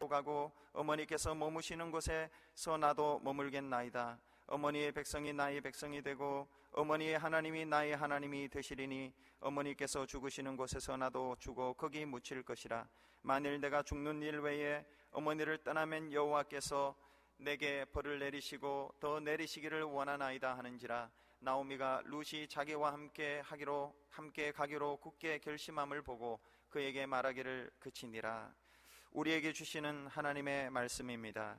가고 어머니께서 머무시는 곳에서 나도 머물겠나이다. 어머니의 백성이 나의 백성이 되고 어머니의 하나님이 나의 하나님이 되시리니 어머니께서 죽으시는 곳에서 나도 죽어 거기 묻힐 것이라. 만일 내가 죽는 일 외에 어머니를 떠나면 여호와께서 내게 벌을 내리시고 더 내리시기를 원하나이다 하는지라. 나오미가 룻이 자기와 함께 가기로 굳게 결심함을 보고 그에게 말하기를 그치니라. 우리에게 주시는 하나님의 말씀입니다.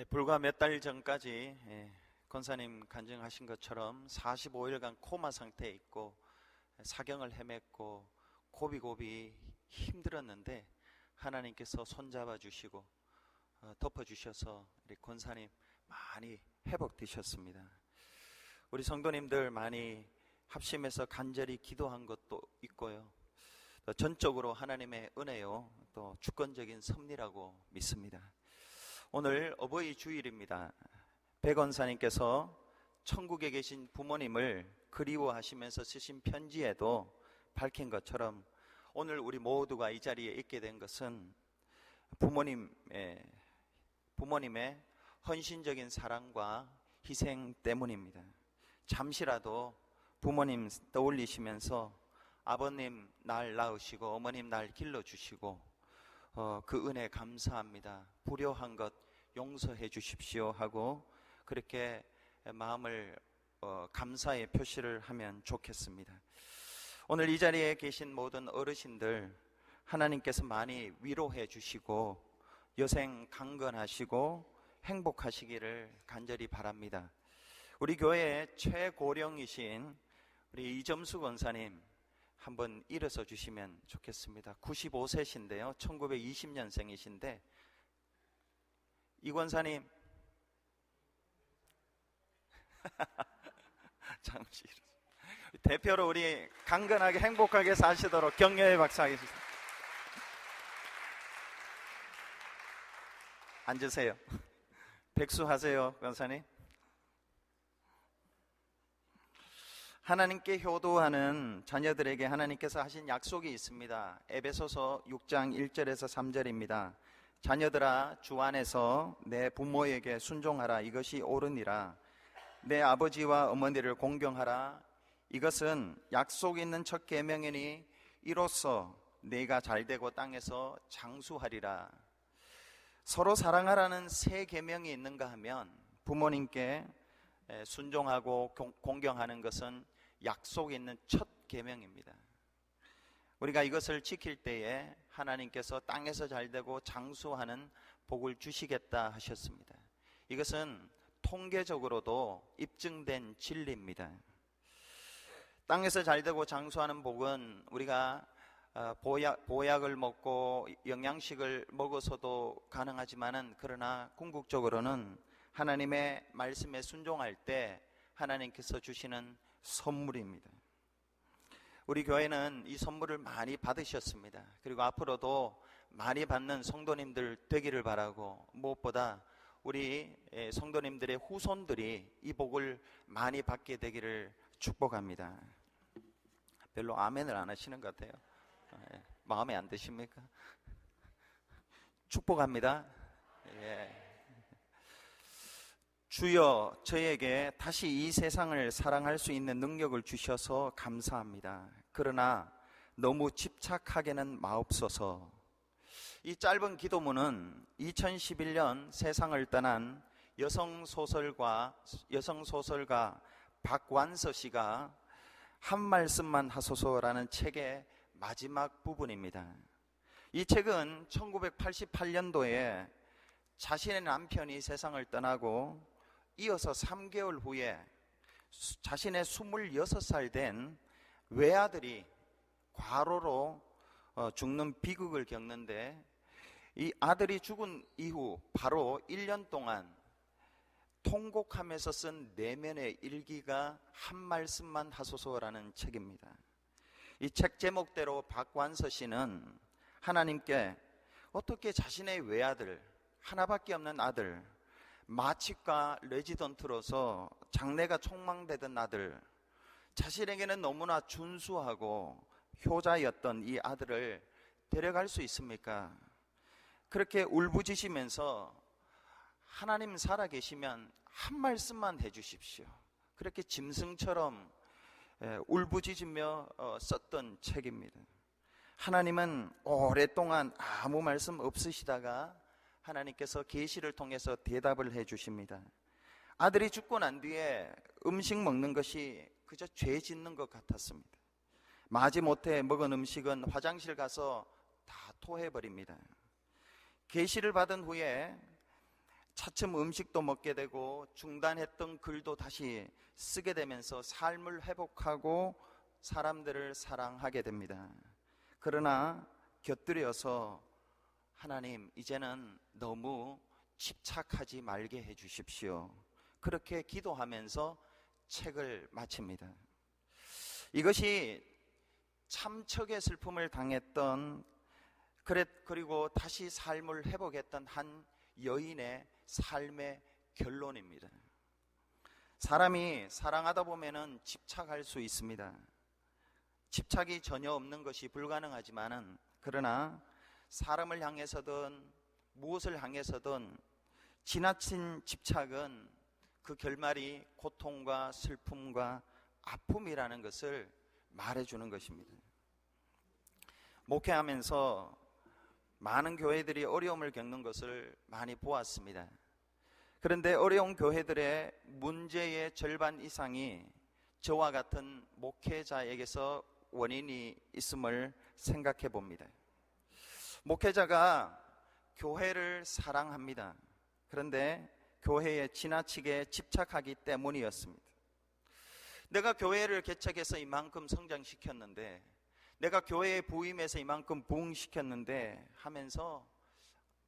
불과 몇 달 전까지 권사님 간증하신 것처럼 45일간 코마 상태에 있고 사경을 헤맸고 고비고비 힘들었는데 하나님께서 손잡아 주시고 덮어 주셔서 우리 권사님 많이 회복되셨습니다. 우리 성도님들 많이 합심해서 간절히 기도한 것도 있고요. 또 전적으로 하나님의 은혜요, 또 주권적인 섭리라고 믿습니다. 오늘 어버이 주일입니다. 배 권사님께서 천국에 계신 부모님을 그리워하시면서 쓰신 편지에도 밝힌 것처럼 오늘 우리 모두가 이 자리에 있게 된 것은 부모님의 헌신적인 사랑과 희생 때문입니다. 잠시라도 부모님 떠올리시면서 아버님 날 낳으시고 어머님 날 길러주시고 그 은혜 감사합니다. 불효한 것 용서해 주십시오 하고 그렇게 마음을 감사의 표시를 하면 좋겠습니다. 오늘 이 자리에 계신 모든 어르신들 하나님께서 많이 위로해 주시고 여생 강건하시고 행복하시기를 간절히 바랍니다. 우리 교회의 최고령이신 우리 이점수 권사님 한번 일어서 주시면 좋겠습니다. 95세신데요 1920년생이신데 이 권사님 잠시 대표로 우리 강건하게 행복하게 사시도록 격려의 박수 하겠습니다. 앉으세요. 백수하세요 권사님. 하나님께 효도하는 자녀들에게 하나님께서 하신 약속이 있습니다. 에베소서 6장 1절에서 3절입니다. 자녀들아 주 안에서 내 부모에게 순종하라. 이것이 옳으니라. 내 아버지와 어머니를 공경하라. 이것은 약속 있는 첫 계명이니 이로써 네가 잘되고 땅에서 장수하리라. 서로 사랑하라는 새 계명이 있는가 하면 부모님께 순종하고 공경하는 것은 약속 있는 첫 계명입니다. 우리가 이것을 지킬 때에 하나님께서 땅에서 잘되고 장수하는 복을 주시겠다 하셨습니다. 이것은 통계적으로도 입증된 진리입니다. 땅에서 잘되고 장수하는 복은 우리가 보약을 먹고 영양식을 먹어서도 가능하지만은 그러나 궁극적으로는 하나님의 말씀에 순종할 때 하나님께서 주시는 선물입니다. 우리 교회는 이 선물을 많이 받으셨습니다. 그리고 앞으로도 많이 받는 성도님들 되기를 바라고 무엇보다 우리 성도님들의 후손들이 이 복을 많이 받게 되기를 축복합니다. 별로 아멘을 안 하시는 것 같아요. 마음에 안 드십니까? 축복합니다. 예. 주여 저에게 다시 이 세상을 사랑할 수 있는 능력을 주셔서 감사합니다. 그러나 너무 집착하게는 마옵소서. 이 짧은 기도문은 2011년 세상을 떠난 여성소설가 박완서 씨가 한 말씀만 하소서라는 책의 마지막 부분입니다. 이 책은 1988년도에 자신의 남편이 세상을 떠나고 이어서 3개월 후에 자신의 26살 된 외아들이 과로로 죽는 비극을 겪는데 이 아들이 죽은 이후 바로 1년 동안 통곡하면서 쓴 내면의 일기가 한 말씀만 하소서라는 책입니다. 이 책 제목대로 박완서 씨는 하나님께 어떻게 자신의 외아들, 하나밖에 없는 아들, 마취과 레지던트로서 장래가 촉망되던 아들, 자신에게는 너무나 준수하고 효자였던 이 아들을 데려갈 수 있습니까? 그렇게 울부짖으면서 하나님 살아계시면 한 말씀만 해주십시오. 그렇게 짐승처럼 울부짖으며 썼던 책입니다. 하나님은 오랫동안 아무 말씀 없으시다가 하나님께서 계시를 통해서 대답을 해주십니다. 아들이 죽고 난 뒤에 음식 먹는 것이 그저 죄 짓는 것 같았습니다. 마지못해 먹은 음식은 화장실 가서 다 토해버립니다. 계시를 받은 후에 차츰 음식도 먹게 되고 중단했던 글도 다시 쓰게 되면서 삶을 회복하고 사람들을 사랑하게 됩니다. 그러나 곁들여서 하나님, 이제는 너무 집착하지 말게 해주십시오. 그렇게 기도하면서 책을 마칩니다. 이것이 참척의 슬픔을 당했던, 그리고 다시 삶을 회복했던 한 여인의 삶의 결론입니다. 사람이 사랑하다 보면은 집착할 수 있습니다. 집착이 전혀 없는 것이 불가능하지만은, 그러나 사람을 향해서든 무엇을 향해서든 지나친 집착은 그 결말이 고통과 슬픔과 아픔이라는 것을 말해주는 것입니다. 목회하면서 많은 교회들이 어려움을 겪는 것을 많이 보았습니다. 그런데 어려운 교회들의 문제의 절반 이상이 저와 같은 목회자에게서 원인이 있음을 생각해 봅니다. 목회자가 교회를 사랑합니다. 그런데 교회에 지나치게 집착하기 때문이었습니다. 내가 교회를 개척해서 이만큼 성장시켰는데, 내가 교회에 부임해서 이만큼 부흥시켰는데 하면서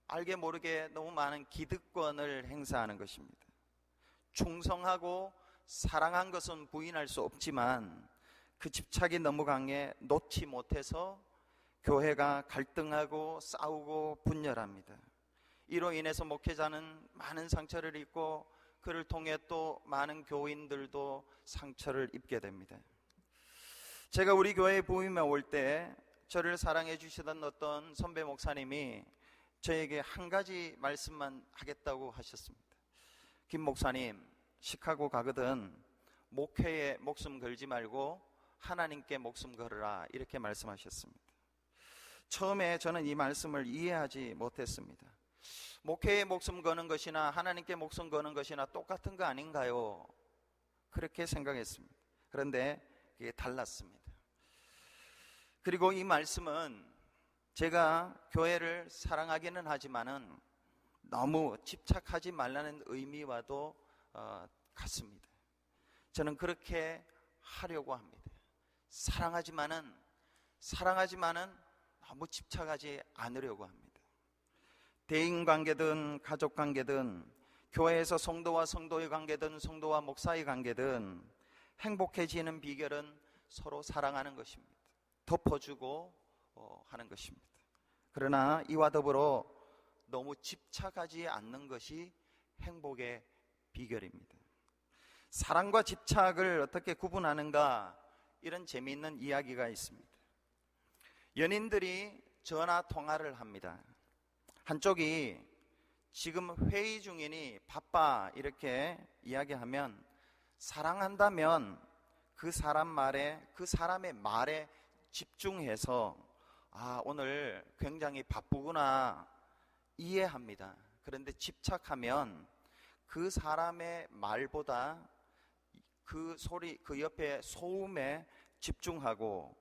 알게 모르게 너무 많은 기득권을 행사하는 것입니다. 충성하고 사랑한 것은 부인할 수 없지만 그 집착이 너무 강해 놓지 못해서 교회가 갈등하고 싸우고 분열합니다. 이로 인해서 목회자는 많은 상처를 입고 그를 통해 또 많은 교인들도 상처를 입게 됩니다. 제가 우리 교회에 부임해 올 때 저를 사랑해 주시던 어떤 선배 목사님이 저에게 한 가지 말씀만 하겠다고 하셨습니다. 김 목사님, 시카고 가거든 목회에 목숨 걸지 말고 하나님께 목숨 걸으라, 이렇게 말씀하셨습니다. 처음에 저는 이 말씀을 이해하지 못했습니다. 목회에 목숨 거는 것이나 하나님께 목숨 거는 것이나 똑같은 거 아닌가요? 그렇게 생각했습니다. 그런데 그게 달랐습니다. 그리고 이 말씀은 제가 교회를 사랑하기는 하지만은 너무 집착하지 말라는 의미와도 같습니다. 저는 그렇게 하려고 합니다. 사랑하지만은 너무 집착하지 않으려고 합니다. 대인관계든 가족관계든 교회에서 성도와 성도의 관계든 성도와 목사의 관계든 행복해지는 비결은 서로 사랑하는 것입니다. 덮어주고 하는 것입니다. 그러나 이와 더불어 너무 집착하지 않는 것이 행복의 비결입니다. 사랑과 집착을 어떻게 구분하는가, 이런 재미있는 이야기가 있습니다. 연인들이 전화 통화를 합니다. 한쪽이 지금 회의 중이니 바빠, 이렇게 이야기하면 사랑한다면 그 사람의 말에 집중해서 오늘 굉장히 바쁘구나 이해합니다. 그런데 집착하면 그 사람의 말보다 그 옆에 소음에 집중하고,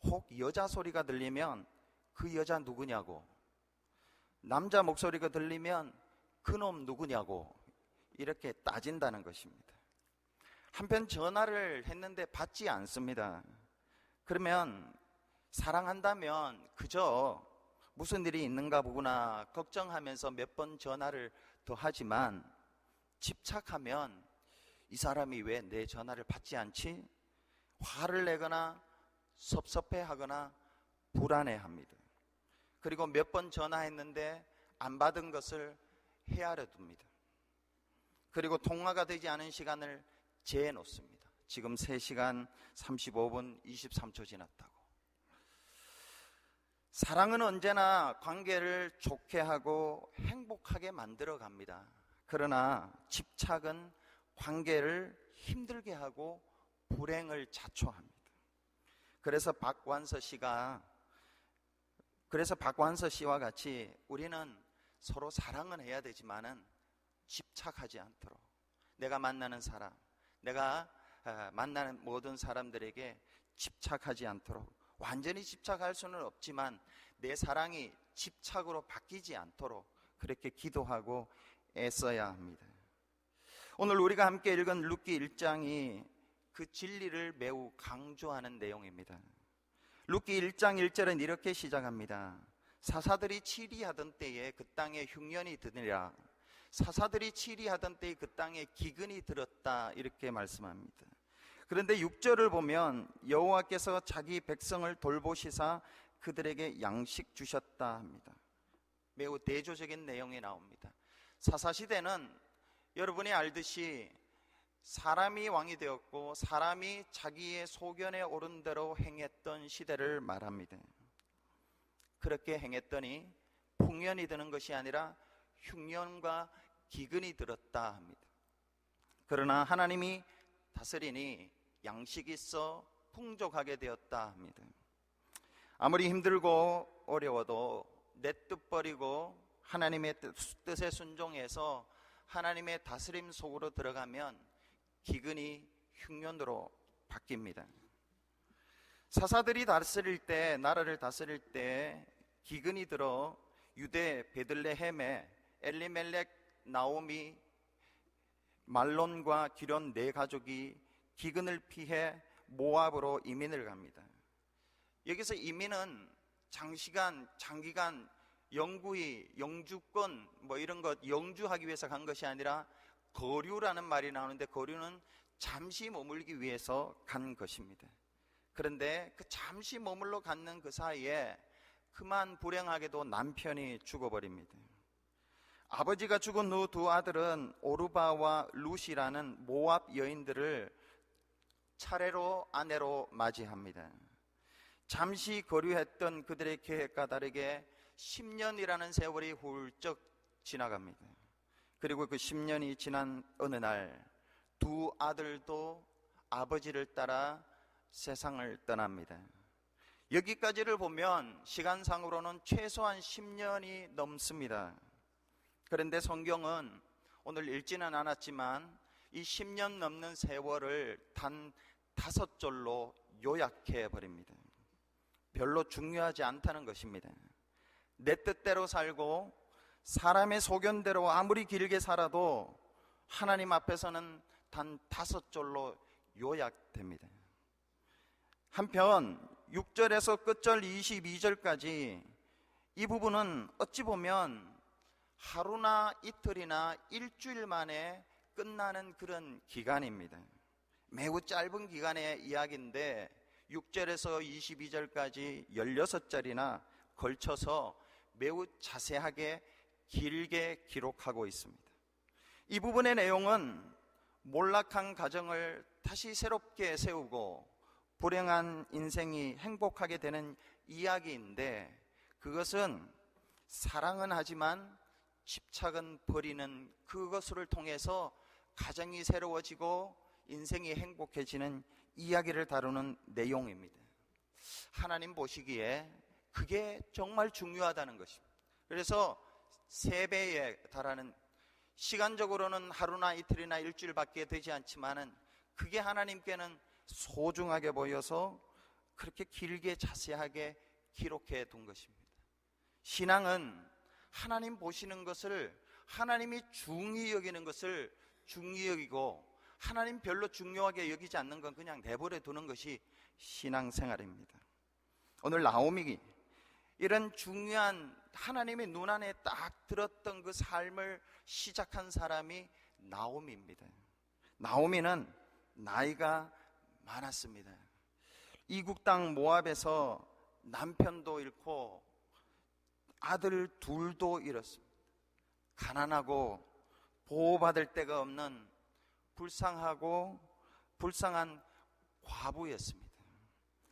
혹 여자 소리가 들리면 그 여자 누구냐고, 남자 목소리가 들리면 그놈 누구냐고 이렇게 따진다는 것입니다. 한편 전화를 했는데 받지 않습니다. 그러면 사랑한다면 그저 무슨 일이 있는가 보구나 걱정하면서 몇 번 전화를 더 하지만, 집착하면 이 사람이 왜 내 전화를 받지 않지? 화를 내거나 섭섭해하거나 불안해합니다. 그리고 몇 번 전화했는데 안 받은 것을 헤아려 둡니다. 그리고 통화가 되지 않은 시간을 재해 놓습니다. 지금 3시간 35분 23초 지났다고. 사랑은 언제나 관계를 좋게 하고 행복하게 만들어 갑니다. 그러나 집착은 관계를 힘들게 하고 불행을 자초합니다. 그래서 박완서 씨와 같이 우리는 서로 사랑은 해야 되지만은 집착하지 않도록, 내가 만나는 사람, 내가 만나는 모든 사람들에게 집착하지 않도록, 완전히 집착할 수는 없지만 내 사랑이 집착으로 바뀌지 않도록 그렇게 기도하고 애써야 합니다. 오늘 우리가 함께 읽은 룻기 1장이 그 진리를 매우 강조하는 내용입니다. 룻기 1장 1절은 이렇게 시작합니다. 사사들이 치리하던 때에 그 땅에 흉년이 드니라. 사사들이 치리하던 때에 그 땅에 기근이 들었다, 이렇게 말씀합니다. 그런데 6절을 보면 여호와께서 자기 백성을 돌보시사 그들에게 양식 주셨다 합니다. 매우 대조적인 내용이 나옵니다. 사사시대는 여러분이 알듯이 사람이 왕이 되었고 사람이 자기의 소견에 오른 대로 행했던 시대를 말합니다. 그렇게 행했더니 풍년이 드는 것이 아니라 흉년과 기근이 들었다 합니다. 그러나 하나님이 다스리니 양식이 있어 풍족하게 되었다 합니다. 아무리 힘들고 어려워도 내 뜻 버리고 하나님의 뜻에 순종해서 하나님의 다스림 속으로 들어가면 기근이 흉년으로 바뀝니다. 사사들이 다스릴 때, 나라를 다스릴 때 기근이 들어 유대 베들레헴에 엘리멜렉, 나오미, 말론과 기련 네 가족이 기근을 피해 모압으로 이민을 갑니다. 여기서 이민은 장기간 영주권 이런 것 영주하기 위해서 간 것이 아니라 거류라는 말이 나오는데, 거류는 잠시 머물기 위해서 간 것입니다. 그런데 그 잠시 머물러 갔는 그 사이에 그만 불행하게도 남편이 죽어버립니다. 아버지가 죽은 후 두 아들은 오르바와 룻이라는 모압 여인들을 차례로 아내로 맞이합니다. 잠시 거류했던 그들의 계획과 다르게 10년이라는 세월이 훌쩍 지나갑니다. 그리고 그 10년이 지난 어느 날 두 아들도 아버지를 따라 세상을 떠납니다. 여기까지를 보면 시간상으로는 최소한 10년이 넘습니다. 그런데 성경은 오늘 읽지는 않았지만 이 10년 넘는 세월을 단 5절로 요약해 버립니다. 별로 중요하지 않다는 것입니다. 내 뜻대로 살고 사람의 소견대로 아무리 길게 살아도 하나님 앞에서는 단 5절로 요약됩니다. 한편 6절에서 끝절 22절까지 이 부분은 어찌 보면 하루나 이틀이나 일주일 만에 끝나는 그런 기간입니다. 매우 짧은 기간의 이야기인데 6절에서 22절까지 16절이나 걸쳐서 매우 자세하게 길게 기록하고 있습니다. 이 부분의 내용은 몰락한 가정을 다시 새롭게 세우고 불행한 인생이 행복하게 되는 이야기인데, 그것은 사랑은 하지만 집착은 버리는 그것을 통해서 가정이 새로워지고 인생이 행복해지는 이야기를 다루는 내용입니다. 하나님 보시기에 그게 정말 중요하다는 것입니다. 그래서 3배에 달하는, 시간적으로는 하루나 이틀이나 일주일밖에 되지 않지만은 그게 하나님께는 소중하게 보여서 그렇게 길게 자세하게 기록해 둔 것입니다. 신앙은 하나님 보시는 것을, 하나님이 중히 여기는 것을 중히 여기고 하나님 별로 중요하게 여기지 않는 건 그냥 내버려 두는 것이 신앙생활입니다. 오늘 나오미, 이런 중요한 하나님의 눈안에 딱 들었던 그 삶을 시작한 사람이 나오미입니다. 나오미는 나이가 많았습니다. 이국 땅 모압에서 남편도 잃고 아들 둘도 잃었습니다. 가난하고 보호받을 데가 없는 불쌍하고 불쌍한 과부였습니다.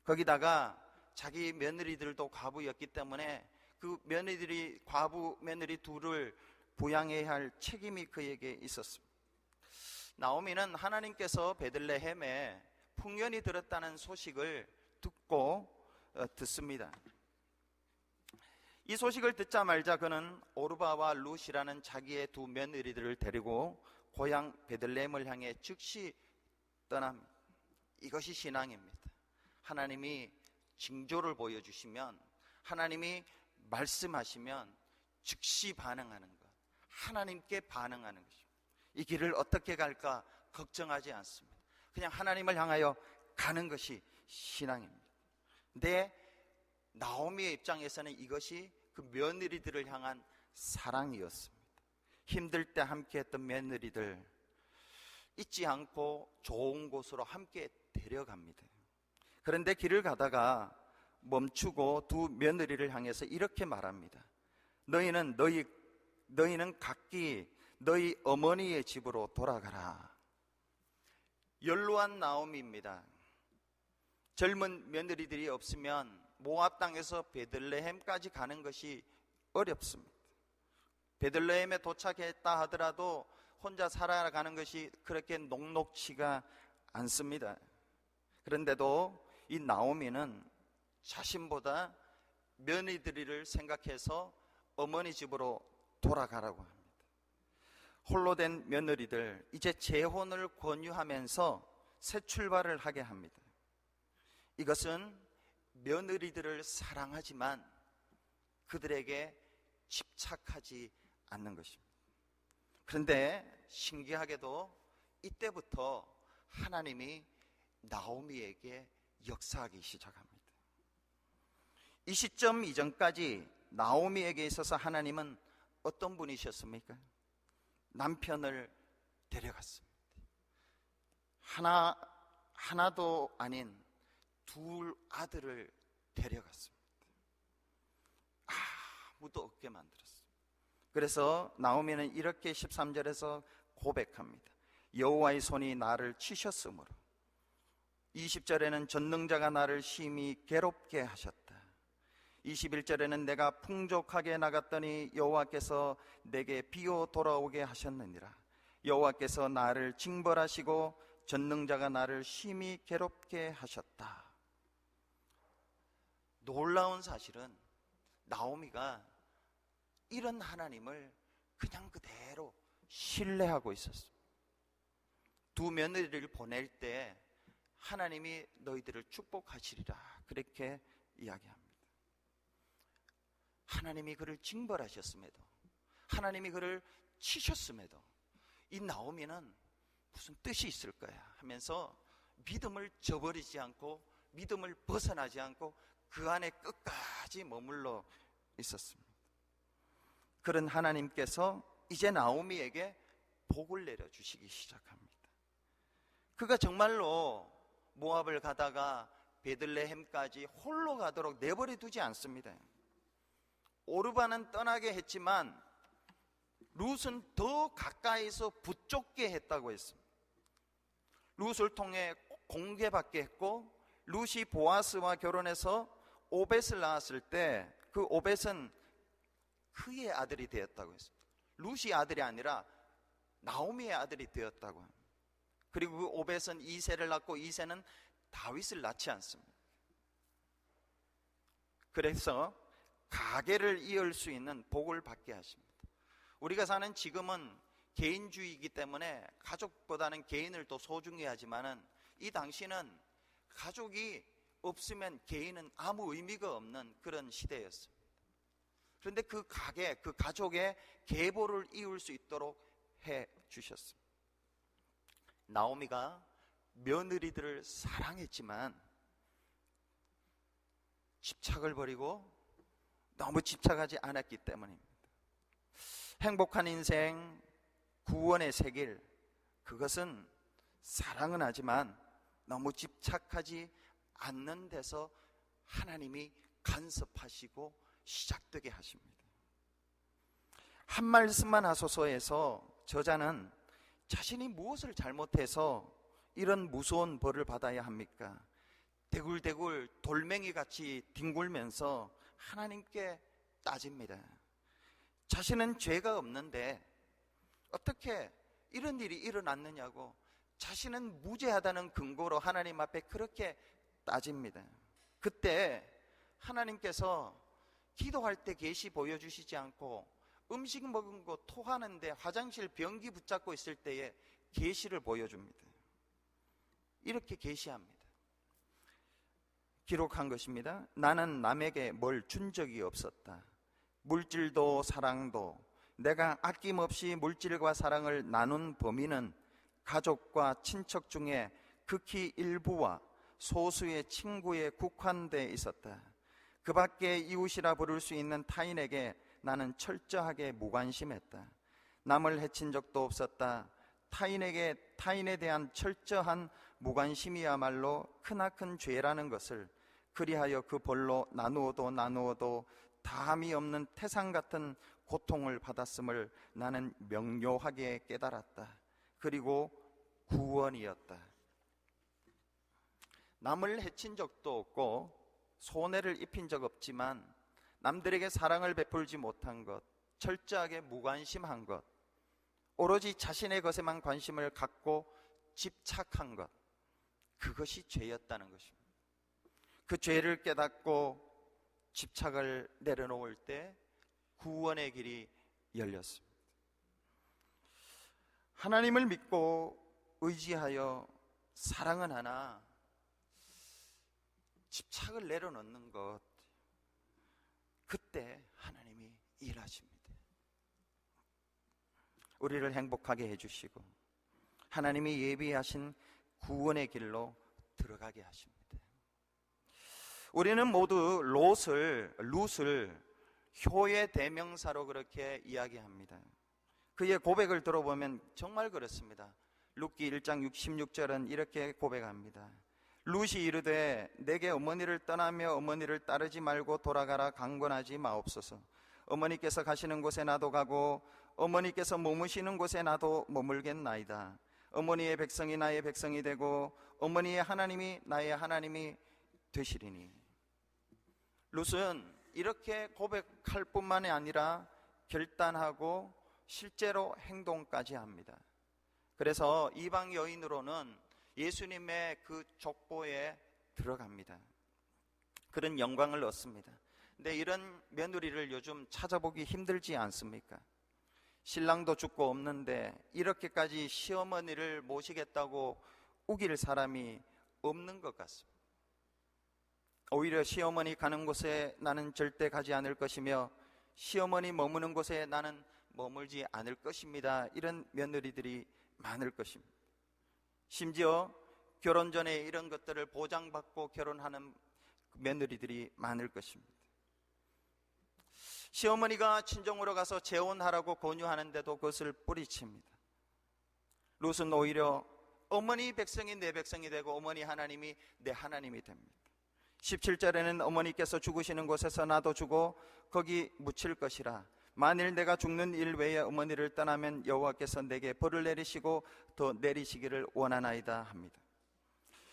거기다가 자기 며느리들도 과부였기 때문에 그 며느리들이, 과부 며느리 둘을 부양해야 할 책임이 그에게 있었습니다. 나오미는 하나님께서 베들레헴에 풍년이 들었다는 소식을 듣습니다. 이 소식을 듣자마자 그는 오르바와 룻이라는 자기의 두 며느리들을 데리고 고향 베들레헴을 향해 즉시 떠납니다. 이것이 신앙입니다. 하나님이 징조를 보여주시면, 하나님이 말씀하시면 즉시 반응하는 것, 하나님께 반응하는 것입니다. 이 길을 어떻게 갈까 걱정하지 않습니다. 그냥 하나님을 향하여 가는 것이 신앙입니다. 근데 나오미의 입장에서는 이것이 그 며느리들을 향한 사랑이었습니다. 힘들 때 함께했던 며느리들 잊지 않고 좋은 곳으로 함께 데려갑니다. 그런데 길을 가다가 멈추고 두 며느리를 향해서 이렇게 말합니다. 너희는 각기 너희 어머니의 집으로 돌아가라. 연로한 나오미입니다. 젊은 며느리들이 없으면 모압 땅에서 베들레헴까지 가는 것이 어렵습니다. 베들레헴에 도착했다 하더라도 혼자 살아가는 것이 그렇게 녹록치가 않습니다. 그런데도 이 나오미는 자신보다 며느리들을 생각해서 어머니 집으로 돌아가라고 합니다. 홀로 된 며느리들, 이제 재혼을 권유하면서 새 출발을 하게 합니다. 이것은 며느리들을 사랑하지만 그들에게 집착하지 않는 것입니다. 그런데 신기하게도 이때부터 하나님이 나오미에게 역사하기 시작합니다. 이 시점 이전까지 나오미에게 있어서 하나님은 어떤 분이셨습니까? 남편을 데려갔습니다. 하나도 아닌 둘 아들을 데려갔습니다. 아무도 없게 만들었습니다. 그래서 나오미는 이렇게 13절에서 고백합니다. 여호와의 손이 나를 치셨으므로. 20절에는 전능자가 나를 심히 괴롭게 하셨다. 21절에는 내가 풍족하게 나갔더니 여호와께서 내게 비어 돌아오게 하셨느니라. 여호와께서 나를 징벌하시고 전능자가 나를 심히 괴롭게 하셨다. 놀라운 사실은 나오미가 이런 하나님을 그냥 그대로 신뢰하고 있었습니다. 두 며느리를 보낼 때 하나님이 너희들을 축복하시리라 그렇게 이야기합니다. 하나님이 그를 징벌하셨음에도, 하나님이 그를 치셨음에도 이 나오미는 무슨 뜻이 있을 거야 하면서 믿음을 저버리지 않고 믿음을 벗어나지 않고 그 안에 끝까지 머물러 있었습니다. 그런 하나님께서 이제 나오미에게 복을 내려주시기 시작합니다. 그가 정말로 모압을 가다가 베들레헴까지 홀로 가도록 내버려 두지 않습니다. 오르바는 떠나게 했지만 룻은 더 가까이서 붙잡게 했다고 했습니다. 룻을 통해 공개받게 했고, 룻이 보아스와 결혼해서 오벳을 낳았을 때 그 오벳은 그의 아들이 되었다고 했습니다. 룻이 아들이 아니라 나오미의 아들이 되었다고 합니다. 그리고 그 오벳은 이새를 낳고 이새는 다윗을 낳지 않습니다. 그래서 가계를 이을 수 있는 복을 받게 하십니다. 우리가 사는 지금은 개인주의이기 때문에 가족보다는 개인을 더 소중히 하지만은 이 당시는 가족이 없으면 개인은 아무 의미가 없는 그런 시대였습니다. 그런데 그 가게, 그 가족의 계보를 이을 수 있도록 해 주셨습니다. 나오미가 며느리들을 사랑했지만 집착을 버리고 너무 집착하지 않았기 때문입니다. 행복한 인생, 구원의 새 길, 그것은 사랑은 하지만 너무 집착하지 않는 데서 하나님이 간섭하시고 시작되게 하십니다. 한 말씀만 하소서에서 저자는 자신이 무엇을 잘못해서 이런 무서운 벌을 받아야 합니까? 대굴대굴 돌멩이같이 뒹굴면서 하나님께 따집니다. 자신은 죄가 없는데 어떻게 이런 일이 일어났느냐고 자신은 무죄하다는 근거로 하나님 앞에 그렇게 따집니다. 그때 하나님께서 기도할 때 계시 보여주시지 않고 음식 먹은 거 토하는데 화장실 변기 붙잡고 있을 때에 계시를 보여줍니다. 이렇게 계시합니다. 기록한 것입니다. 나는 남에게 뭘 준 적이 없었다. 물질도 사랑도 내가 아낌없이 물질과 사랑을 나눈 범위는 가족과 친척 중에 극히 일부와 소수의 친구에 국한돼 있었다. 그 밖에 이웃이라 부를 수 있는 타인에게 나는 철저하게 무관심했다. 남을 해친 적도 없었다. 타인에 대한 철저한 무관심이야말로 크나큰 죄라는 것을, 그리하여 그 벌로 나누어도 다함이 없는 태산 같은 고통을 받았음을 나는 명료하게 깨달았다. 그리고 구원이었다. 남을 해친 적도 없고 손해를 입힌 적 없지만 남들에게 사랑을 베풀지 못한 것, 철저하게 무관심한 것, 오로지 자신의 것에만 관심을 갖고 집착한 것, 그것이 죄였다는 것입니다. 그 죄를 깨닫고 집착을 내려놓을 때 구원의 길이 열렸습니다. 하나님을 믿고 의지하여 사랑은 하나 집착을 내려놓는 것, 그때 하나님이 일하십니다. 우리를 행복하게 해주시고 하나님이 예비하신 구원의 길로 들어가게 하십니다. 우리는 모두 룻을 효의 대명사로 그렇게 이야기합니다. 그의 고백을 들어보면 정말 그렇습니다. 룻기 1장 16절은 이렇게 고백합니다. 룻이 이르되 내게 어머니를 떠나며 어머니를 따르지 말고 돌아가라 강권하지 마옵소서. 어머니께서 가시는 곳에 나도 가고 어머니께서 머무시는 곳에 나도 머물겠나이다. 어머니의 백성이 나의 백성이 되고 어머니의 하나님이 나의 하나님이 되시리니. 룻은 이렇게 고백할 뿐만이 아니라 결단하고 실제로 행동까지 합니다. 그래서 이방 여인으로는 예수님의 그 족보에 들어갑니다. 그런 영광을 얻습니다. 근데 이런 며느리를 요즘 찾아보기 힘들지 않습니까? 신랑도 죽고 없는데 이렇게까지 시어머니를 모시겠다고 우길 사람이 없는 것 같습니다. 오히려 시어머니 가는 곳에 나는 절대 가지 않을 것이며 시어머니 머무는 곳에 나는 머물지 않을 것입니다. 이런 며느리들이 많을 것입니다. 심지어 결혼 전에 이런 것들을 보장받고 결혼하는 며느리들이 많을 것입니다. 시어머니가 친정으로 가서 재혼하라고 권유하는데도 그것을 뿌리칩니다. 룻은 오히려 어머니 백성이 내 백성이 되고 어머니 하나님이 내 하나님이 됩니다. 17절에는 어머니께서 죽으시는 곳에서 나도 죽고 거기 묻힐 것이라. 만일 내가 죽는 일 외에 어머니를 떠나면 여호와께서 내게 벌을 내리시고 더 내리시기를 원하나이다 합니다.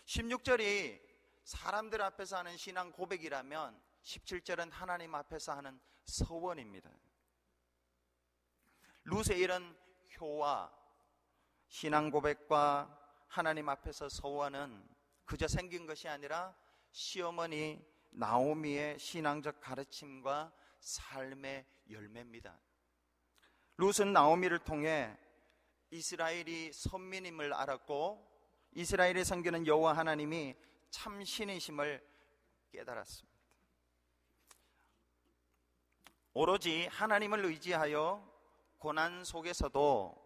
16절이 사람들 앞에서 하는 신앙 고백이라면 17절은 하나님 앞에서 하는 서원입니다. 룻의 이런 효와 신앙 고백과 하나님 앞에서 서원은 그저 생긴 것이 아니라 시어머니 나오미의 신앙적 가르침과 삶의 열매입니다. 룻은 나오미를 통해 이스라엘이 선민임을 알았고 이스라엘의 섬기는 여호와 하나님이 참 신이심을 깨달았습니다. 오로지 하나님을 의지하여 고난 속에서도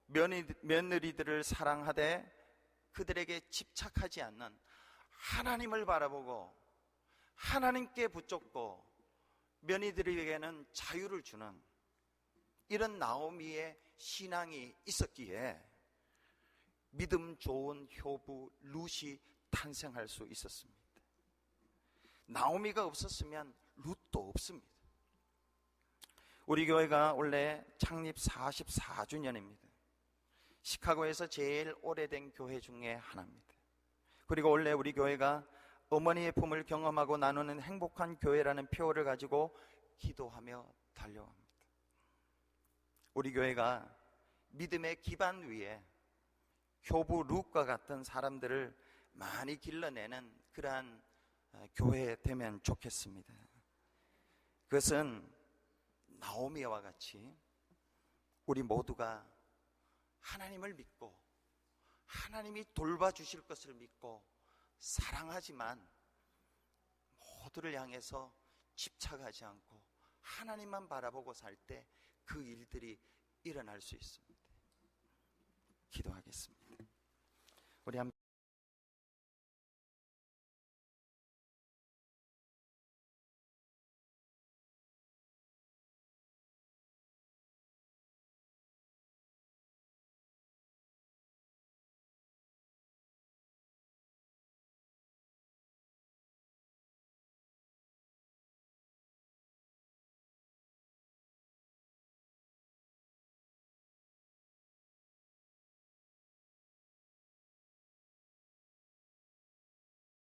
며느리들을 사랑하되 그들에게 집착하지 않는, 하나님을 바라보고 하나님께 붙잡고 며느리들에게는 자유를 주는 이런 나오미의 신앙이 있었기에 믿음 좋은 효부 룻이 탄생할 수 있었습니다. 나오미가 없었으면 룻도 없습니다. 우리 교회가 원래 창립 44주년입니다. 시카고에서 제일 오래된 교회 중에 하나입니다. 그리고 원래 우리 교회가 어머니의 품을 경험하고 나누는 행복한 교회라는 표어를 가지고 기도하며 달려갑니다. 우리 교회가 믿음의 기반 위에 효부 룻과 같은 사람들을 많이 길러내는 그러한 교회 되면 좋겠습니다. 그것은 나오미와 같이 우리 모두가 하나님을 믿고 하나님이 돌봐주실 것을 믿고 사랑하지만 모두를 향해서 집착하지 않고 하나님만 바라보고 살 때 그 일들이 일어날 수 있습니다. 기도하겠습니다. 우리